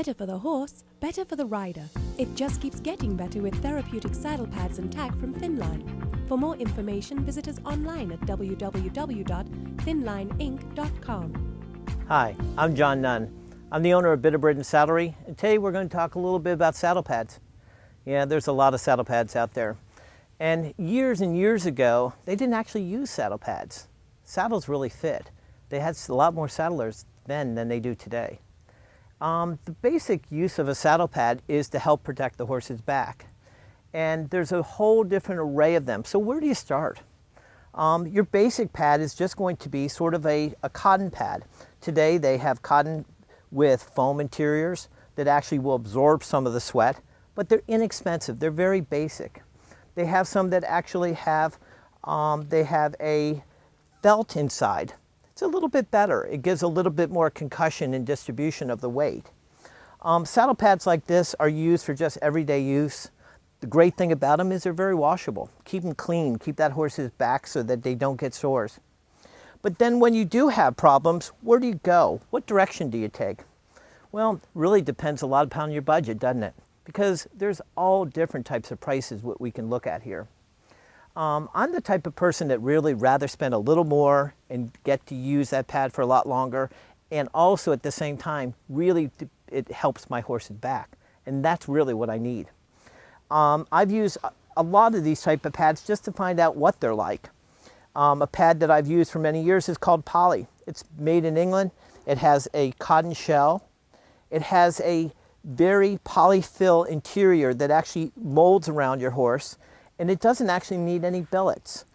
Better for the horse, better for the rider. It just keeps getting better with therapeutic saddle pads and tack from Thinline. For more information, visit us online at www.thinlineinc.com. Hi, I'm John Nunn. I'm the owner of Bitterbird and Saddlery, and today we're going to talk a little bit about saddle pads. Yeah, there's a lot of saddle pads out there. And years ago, they didn't actually use saddle pads. Saddles really fit. They had a lot more saddlers then than they do today. The basic use of a saddle pad is to help protect the horse's back. And there's a whole different array of them. So where do you start? Your basic pad is just going to be sort of a cotton pad. Today they have cotton with foam interiors that actually will absorb some of the sweat, but they're inexpensive. They're very basic. They have some that actually have, they have a felt inside. It's a little bit better. It gives a little bit more concussion and distribution of the weight. Saddle pads like this are used for just everyday use. The great thing about them is they're very washable. Keep them clean, keep that horse's back so that they don't get sores. But then when you do have problems, where do you go? What direction do you take? Well, it really depends a lot upon your budget, doesn't it? Because there's all different types of prices what we can look at here. I'm the type of person that really rather spend a little more and get to use that pad for a lot longer, and also at the same time, really it helps my horse's back, and that's really what I need. I've used a lot of these type of pads just to find out what they're like. A pad that I've used for many years is called Poly. It's made in England. It has a cotton shell. It has a very polyfill interior that actually molds around your horse, and it doesn't actually need any billets.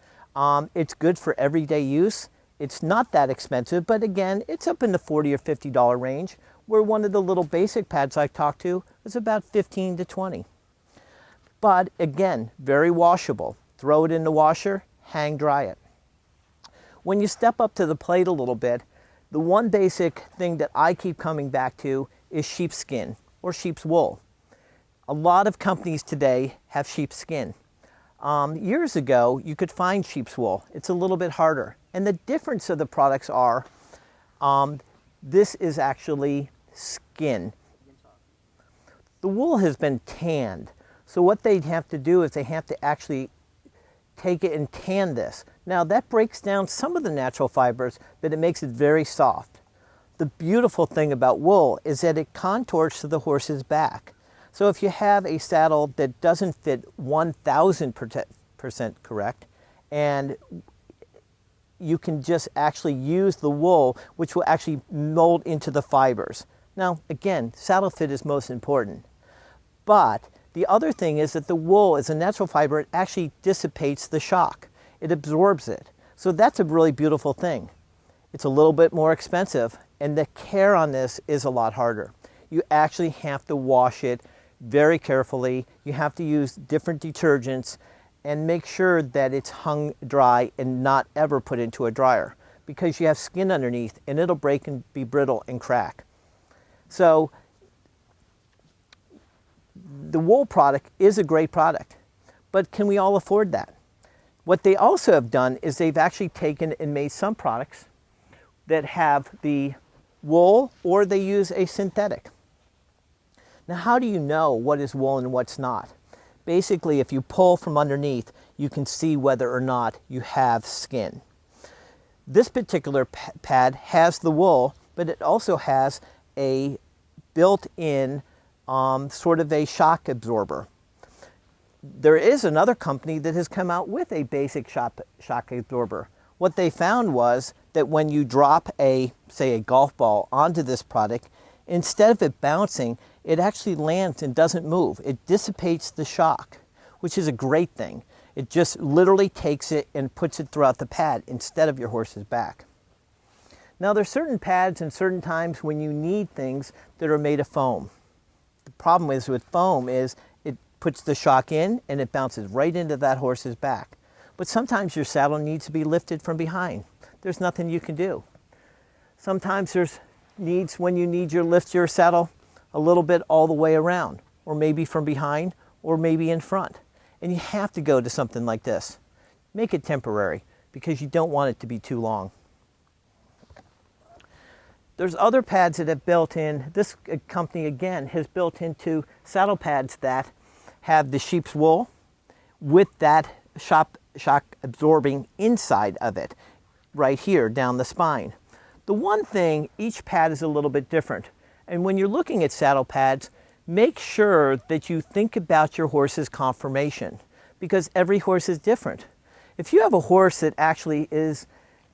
It's good for everyday use. It's not that expensive, but again, it's up in the $40 or $50 range, where one of the little basic pads I talked to is about 15 to 20. But again, very washable. Throw it in the washer, hang dry it. When you step up to the plate a little bit, the one basic thing that I keep coming back to is sheepskin or sheep's wool. A lot of companies today have sheepskin. Years ago, you could find sheep's wool. It's a little bit harder. And the difference of the products are, this is actually skin. The wool has been tanned. So what they have to do is they have to actually take it and tan this. Now that breaks down some of the natural fibers, but it makes it very soft. The beautiful thing about wool is that it contours to the horse's back. So if you have a saddle that doesn't fit 1000% correct, and you can just actually use the wool, which will actually mold into the fibers. Now again, saddle fit is most important. But the other thing is that the wool is a natural fiber. It actually dissipates the shock. It absorbs it. So that's a really beautiful thing. It's a little bit more expensive, and the care on this is a lot harder. You actually have to wash it very carefully. You have to use different detergents and make sure that it's hung dry and not ever put into a dryer, because you have skin underneath and it'll break and be brittle and crack. So the wool product is a great product, but can we all afford that? What they also have done is they've actually taken and made some products that have the wool, or they use a synthetic. Now, how do you know what is wool and what's not? Basically, if you pull from underneath, you can see whether or not you have skin. This particular pad has the wool, but it also has a built-in sort of a shock absorber. There is another company that has come out with a basic shock absorber. What they found was that when you drop say a golf ball onto this product, instead of it bouncing, it actually lands and doesn't move. It dissipates the shock, which is a great thing. It just literally takes it and puts it throughout the pad instead of your horse's back. Now there's certain pads and certain times when you need things that are made of foam. The problem is with foam is it puts the shock in and it bounces right into that horse's back. But sometimes your saddle needs to be lifted from behind. There's nothing you can do. Sometimes there's needs when you need lift your saddle a little bit all the way around, or maybe from behind, or maybe in front. And you have to go to something like this. Make it temporary, because you don't want it to be too long. There's other pads that have built in, this company again has built into saddle pads that have the sheep's wool with that shock absorbing inside of it, right here down the spine. The one thing, each pad is a little bit different. And when you're looking at saddle pads, make sure that you think about your horse's conformation, because every horse is different. If you have a horse that actually is,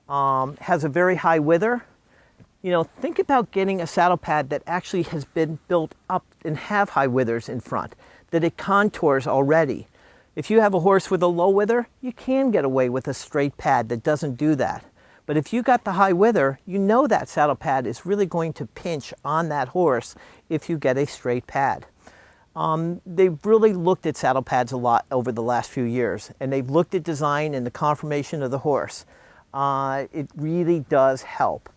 has a very high wither, think about getting a saddle pad that actually has been built up and have high withers in front, that it contours already. If you have a horse with a low wither, you can get away with a straight pad that doesn't do that. But if you got the high wither, that saddle pad is really going to pinch on that horse if you get a straight pad. They've really looked at saddle pads a lot over the last few years, and they've looked at design and the conformation of the horse. It really does help.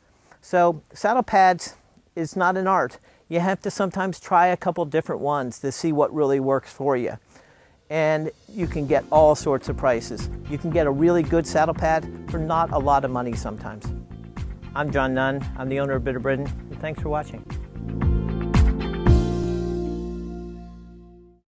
So saddle pads is not an art. You have to sometimes try a couple different ones to see what really works for you. And you can get all sorts of prices. You can get a really good saddle pad for not a lot of money sometimes. I'm John Nunn. I'm the owner of Bit of Britain, and thanks for watching.